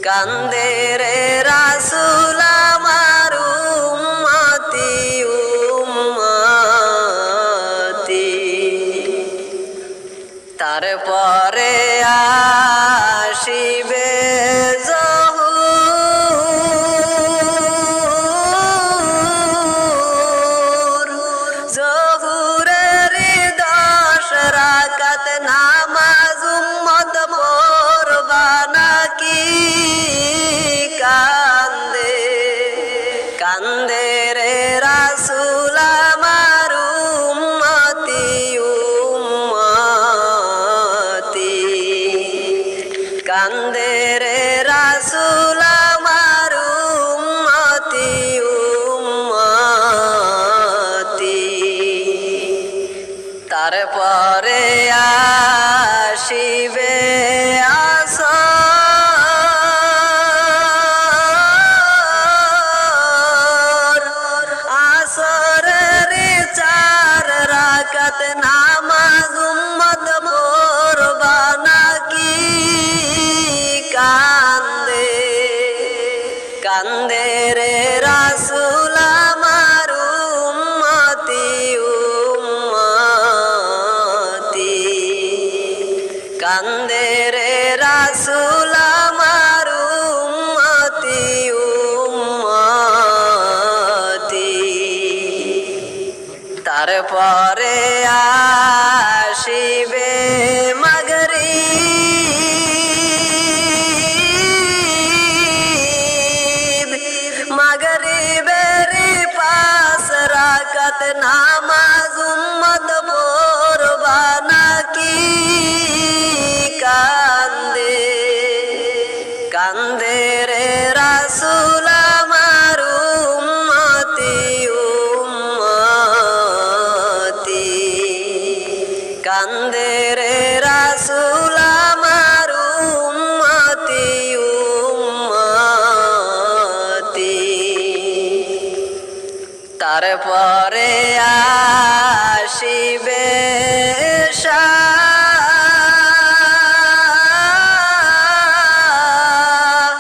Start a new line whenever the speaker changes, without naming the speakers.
কান্দে রে রাসূল আমার উম্মতি উম্মতি। তারপরে আসিবে জহুরের 10 রাকাত নামাজ উম্মত পড়বা নাকি? কান্দে কান্দে রে রাসূল আমার উম্মতি উম্মতি। কান্দে রে রাসূল আমার উম্মতি উম্মতি। তারপরে আসিবে আসরের 4 রাকাত নামাজ উম্মত পড়বা নাকি? কান্দে কান্দে রে রাসূল আমার উম্মতি উম্মতি। কান্দে রে রাসূল আমার উম্মতি উম্মতি। তারপরে আসিবে মাগরিবের 5 রাকাত নামাজ উম্মত পড়বা নাকি? কান্দে কান্দে রে রাসূল আমার উম্মতি উম্মতি। কান্দে রে রাসূল আমার উম্মতি উম্মতি। তারপরে আসিবে